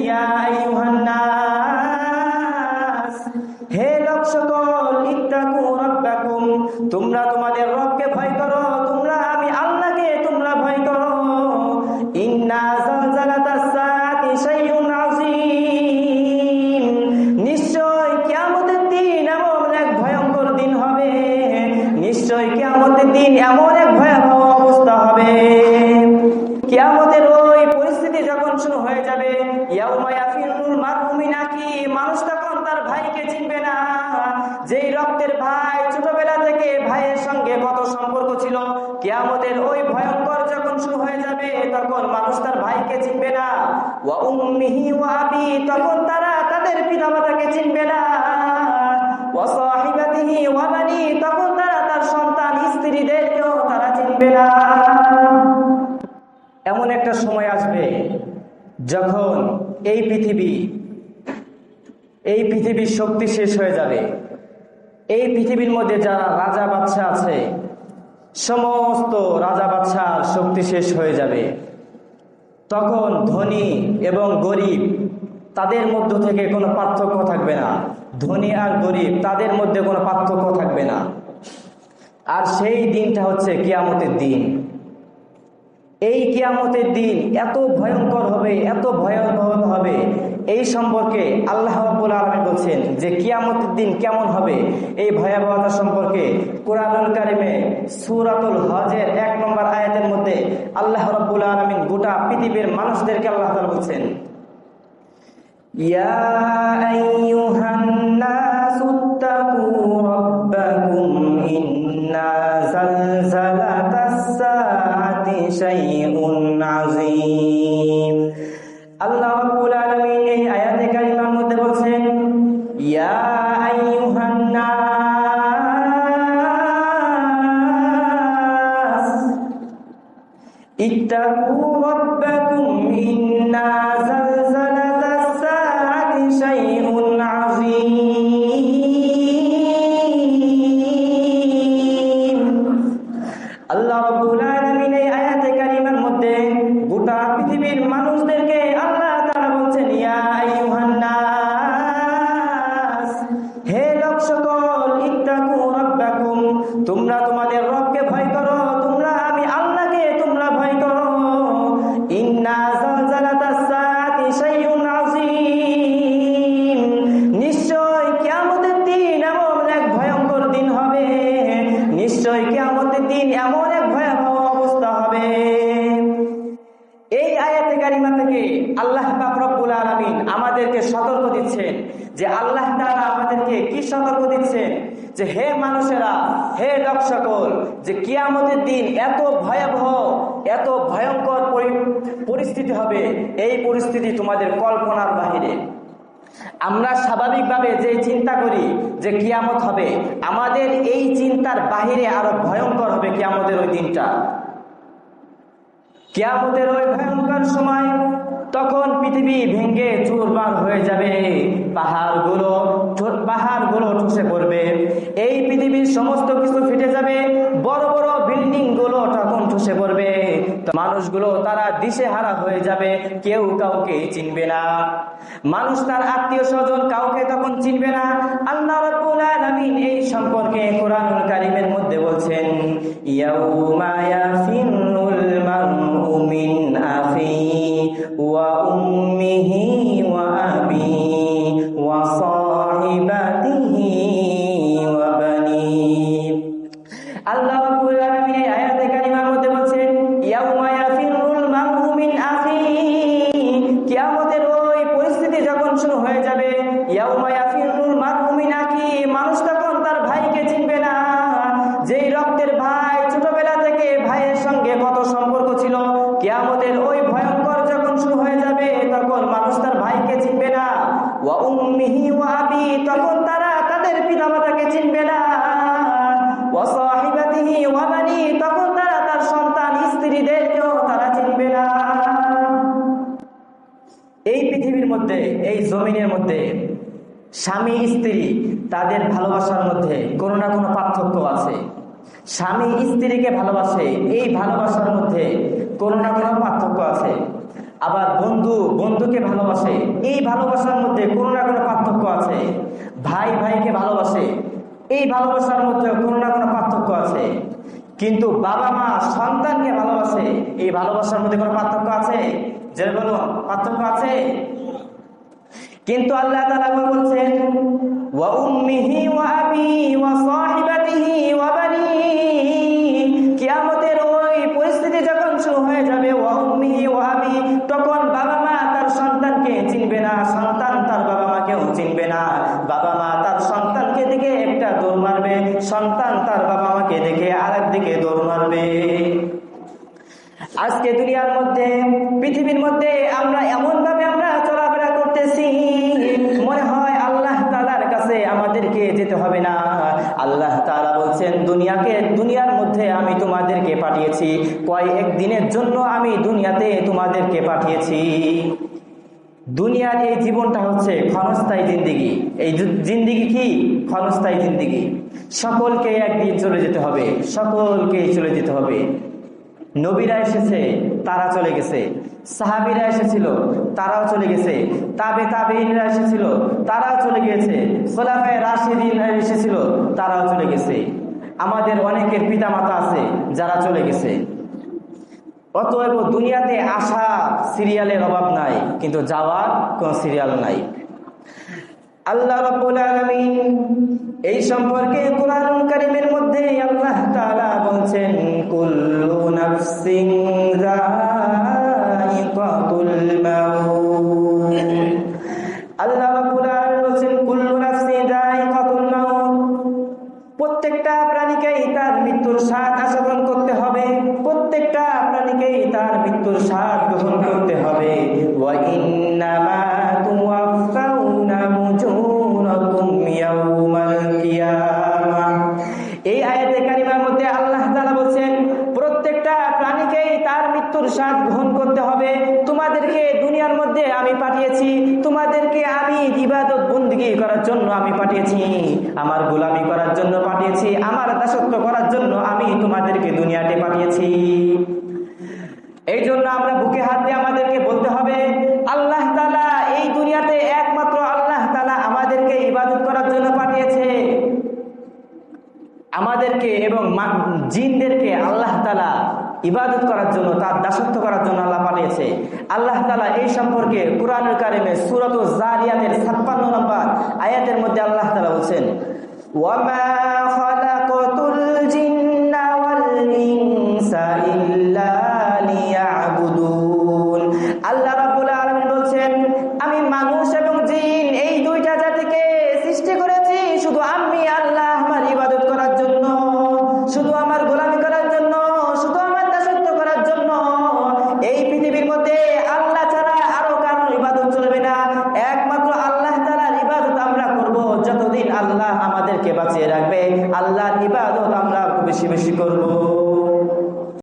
ইয়া আইয়ুহান নাস, হে লোক সকল, ইত্তাকু রাব্বাকুম, তোমরা তোমাদের রবকে ভয় করো, তোমরা আমি আল্লাহকে তোমরা ভয় করো। ইন্না জালজালাতাস সাআতি শাইউন আযীম, নিশ্চয় কিয়ামতের দিন এমন এক ভয়ঙ্কর দিন হবে, নিশ্চয় কিয়ামতের দিন এমন এক ভয়াবহ অবস্থা হবে। কিয়ামতের ওই পরিস্থিতি যখন শুরু হয়ে যাবে, ইয়াউমা ইয়াফিরুল মারউ মিন আখি, মানুষ তখন তার ভাইকে চিনবে না। যেই রক্তের ভাই, ছোটবেলা থেকে ভাইয়ের সঙ্গে কত সম্পর্ক ছিল, কিয়ামতের ওই ভয়ঙ্কর যখন শুরু হয়ে যাবে, তখন মানুষ তার ভাইকে চিনবে না। ওয়া উম্মিহি ওয়া আবি, তখন তারা তাদের পিতামাতাকে চিনবে না। ওয়া সাহিবাতিহি ওয়া বানি, তখন তারা তার সন্তান স্ত্রীদেরকেও তারা চিনবে না। এমন একটা সময় আসবে যখন এই পৃথিবীর শক্তি শেষ হয়ে যাবে। এই পৃথিবীর মধ্যে যারা রাজা বাদশা আছে, সমস্ত রাজা বাদশার শক্তি শেষ হয়ে যাবে। তখন ধনী এবং গরিব তাদের মধ্য থেকে কোনো পার্থক্য থাকবে না। ধনী আর গরিব তাদের মধ্যে কোনো পার্থক্য থাকবে না। আর সেই দিনটা হচ্ছে কিয়ামতের দিন। এই কিয়ামতের দিন এত ভয়ঙ্কর হবে, এত ভয়াবহ হবে, এই সম্পর্কে আল্লাহ রাব্বুল আলামিন বলছেন যে কিয়ামতের দিন কেমন হবে, এই ভয়াবহতা সম্পর্কে কোরআনুল কারিমে সূরাতুল হজের 1 নম্বর আয়াতের মধ্যে আল্লাহ রাব্বুল আলামিন গোটা পৃথিবীর মানুষদেরকে আল্লাহ তাআলা বলছেন, ইয়া আইয়ুহান নাসুত্তাকু রাব্বাকুম ইন্না জালজালাতাস সাআতি শাইউন আযীম। আল্লাহ রাব্বুল আলামিন এই আয়াতে কারিমার মধ্যে বলছেন, ইয়া আইয়ুহান নাস ইত্তাকু রাব্বাকুম ইন্না জালজালাতাস সাআতি শাইউন আযীম। আল্লাহ রাব্বুল আলামিন এই আয়াতে কারিমার মধ্যে গোটা পৃথিবীর মানুষদেরকে আল্লাহ তাআলা বলছেন, ইয়া আইয়ুহান নাস, হে লোক সকল, ইত্তাকু রাব্বাকুম, তোমরা তোমাদের রবকে ভয় করো, তোমরা আমি আল্লাহকে তোমরা ভয় করো। ইন্না জালজালাতাস সাআতি শাইউন আযীম, নিশ্চয় কিয়ামতের দিন এমন এক ভয়ঙ্কর দিন হবে, নিশ্চয় কিয়ামতের দিন এমন এক ভয়াবহ অবস্থা হবে। এই আয়াতে কারিমা থেকে আল্লাহ পাক রব্বুল আলামিন আমাদেরকে সতর্ক দিচ্ছেন যে আল্লাহ তাআলা আমাদেরকে কি সতর্ক দিচ্ছেন, যে হে মানুষেরা, হে লোক সকল, যে কিয়ামতের দিন এত ভয়াবহ, এত ভয়ঙ্কর পরিস্থিতি হবে, এই পরিস্থিতি তোমাদের কল্পনার বাহিরে। আমরা স্বাভাবিকভাবে যে চিন্তা করি যে কিয়ামত হবে, আমাদের এই চিন্তার বাহিরে আরো ভয়ঙ্কর হবে কিয়ামতের ওই দিনটা। কিয়ামতের ওই ভয়ঙ্কর সময় তখন পৃথিবী ভেঙে চুরমার হয়ে যাবে, পাহাড়গুলো ধসে পড়বে, এই পৃথিবীর সমস্ত কিছু ফেটে যাবে, বড় বড় বিল্ডিং গুলো তখন ধসে পড়বে, মানুষগুলো তারা দিশেহারা হয়ে যাবে, কেউ কাউকে চিনবে না, মানুষ তার আত্মীয় স্বজন কাউকে তখন চিনবে না। আল্লাহ রাব্বুল আলামিন এই সম্পর্কে কোরআনুল কারীমের মধ্যে বলছেন, ইয়াউমা ইয়াফিরুল মারউ মিন আখিহি ওয়া উম্মিহি ওয়া আবিহি ওয়া সাহিবাতিহি ওয়া বানিহি। আল্লাহ রাব্বুল আলামিন এই আয়াতে কারিমার মধ্যে বলছেন, ইয়াউমা ইয়াফিরুল মারউ মিন আখিহি, কিয়ামতের ওই পরিস্থিতি যখন শুরু হয়ে যাবে, ইয়াউমা ইয়াফিরুল মারউ মিন আখিহি, মানুষ তখন তার ভাইকে চিনবে না। যেই রক্তের ভাই, ছোটবেলা থেকে ভাইয়ের সঙ্গে কত সম্পর্ক ছিল, কিয়ামতের ওই ভয়ঙ্কর যখন শুরু হয়ে যাবে, তখন মানুষ তার ভাইকে চিনবে না। ওয়া উম্মিহি ওয়া আবি, তখন তারা তাদের পিতামাতাকে চিনবে না। ওয়া সাহিবাতিহি ওয়া বানি, তখন তারা তার সন্তান স্ত্রীদেরকেও তারা চিনবে না। এই পৃথিবীর মধ্যে, এই জমিনের মধ্যে স্বামী স্ত্রী তাদের ভালোবাসার মধ্যে কোনো না কোনো পার্থক্য আছে। স্বামী স্ত্রীকে ভালোবাসে, এই ভালোবাসার মধ্যে কোনো না কোনো পার্থক্য আছে। আবার বন্ধু বন্ধুকে ভালোবাসে, এই ভালোবাসার মধ্যে কোনো না কোনো পার্থক্য আছে। ভাই ভাইকে ভালোবাসে, এই ভালোবাসার মধ্যে কোনো না কোনো পার্থক্য আছে। কিন্তু বাবা মা সন্তানকে ভালোবাসে, এই ভালোবাসার মধ্যে কোনো পার্থক্য আছে? যে বলুন, পার্থক্য আছে? কিন্তু আল্লাহ তাআলা বলছেন ওয়া উম্মিহি ওয়া আবি ওয়া সাহিবাতিহি ওয়া বানি, কিয়ামতের ওই পরিস্থিতি যখন শুরু হয়ে যাবে, ওয়া উম্মিহি ওয়া আবি, তখন বাবা মা তার সন্তানকে চিনবে না, সন্তান তার বাবা মাকেও চিনবে না। বাবা মা তার সন্তানকে দেখে একটা দৌড় মারবে, সন্তান তার বাবা মাকে দেখে আরেক দিকে দৌড় মারবে। আজকে দুনিয়ার মধ্যে, পৃথিবীর মধ্যে আমরা এমন ভাবে আমরা চলাফেরা করতেছি, মনে হয় আল্লাহ তাআলার কাছে আমাদেরকে যেতে হবে না। আল্লাহ তাআলা বলছেন দুনিয়ার মধ্যে আমি তোমাদেরকে পাঠিয়েছি, কয়েক দিনের জন্য আমি দুনিয়াতে তোমাদেরকে পাঠিয়েছি। দুনিয়ার এই জীবনটা হচ্ছে ক্ষণস্থায়ী জিন্দেগি। এই জিন্দেগি কি? ক্ষণস্থায়ী জিন্দেগি। সকলকে একদিন চলে যেতে হবে, সকলকেই চলে যেতে হবে। নবীরা এসেছে, তারা চলে গেছে। সাহাবীরা এসেছিল, তারাও চলে গেছে। তাবেঈনরা এসেছিল, তারাও চলে গিয়েছে। খোলাফায়ে রাশিদিনরা এসেছিল, তারাও চলে গেছে। আমাদের অনেকের পিতামাতা আছে যারা চলে গেছে। অতএব দুনিয়াতে আসা সিরিয়ালের অভাব নাই, কিন্তু যাওয়ার কোন সিরিয়াল নাই। আল্লাহ রাব্বুল আলামিন এই সম্পর্কে কুরআনুল কারীমের মধ্যে আল্লাহ তাআলা বলছেন কুল্লু নাফসিন যায়িকাতুল মাউত। আল্লাহ রাব্বুল আলামিন বলছেন কুল্লু নাফসিন যায়িকাতুল মাউত, প্রত্যেকটা প্রাণীকেই তার মৃত্যুর স্বাদ আস্বাদন করতে হবে, প্রত্যেকটা প্রাণীকেই তার মৃত্যুর স্বাদ গ্রহণ করতে হবে। ওয়া ইন্নামা তুওয়াফাউনা উজুরাকুম ইয়াউমাল কিয়ামাহ। এই আয়াতে কারিমার মধ্যে আল্লাহ তাআলা বলেন প্রত্যেকটা প্রাণীকেই তার মৃত্যুর স্বাদ গ্রহণ করতে হবে। তোমাদেরকে দুনিয়ার মধ্যে আমি পাঠিয়েছি, তোমাদেরকে আমি ইবাদত বন্দেগী করার জন্য আমি পাঠিয়েছি, আমার গোলামি করার জন্য পাঠিয়েছি, আমার দাসত্ব করার জন্য আমি তোমাদেরকে দুনিয়াতে পাঠিয়েছি। এই জন্য আমরা বুকে হাত দিয়ে আমাদেরকে বলতে হবে আল্লাহ তাআলা এই দুনিয়াতে একমাত্র আল্লাহ তাআলা আমাদেরকে ইবাদত করার জন্য পাঠিয়েছে। আমাদেরকে এবং জিনদেরকে আল্লাহ তাআলা ইবাদত করার জন্য, তার দাসত্ব করার জন্য আল্লাহ পাঠিয়েছে। আল্লাহ তাআলা এই সম্পর্কে কুরআনুল কারীমে সূরাতুজ যারিয়াতের 56 নম্বর আয়াতের মধ্যে আল্লাহ তাআলা বলেন ওয়ামা খালাকাতুল জিন্না ওয়াল ইনসা ইল্লা লিয়াবুদুন। আল্লাহ রাব্বুল আলামিন বলেন আমি মানুষ এবং জিন এই দুইটা জাতিকে সৃষ্টি করেছি শুধু আমি আল্লাহ আমার ইবাদত করার জন্য, শুধু আমার গোলামি করার জন্য, শুধু আমার দাসত্ব করার জন্য। এই পৃথিবীর মধ্যে আল্লাহ ছাড়া আরো কারোর ইবাদত চলবে না, একমাত্র আল্লাহ তাআলার ইবাদত আমরা করব। যতদিন আল্লাহ আমাদেরকে বাঁচিয়ে রাখবে আল্লাহর ইবাদত আমরা বেশি বেশি করব।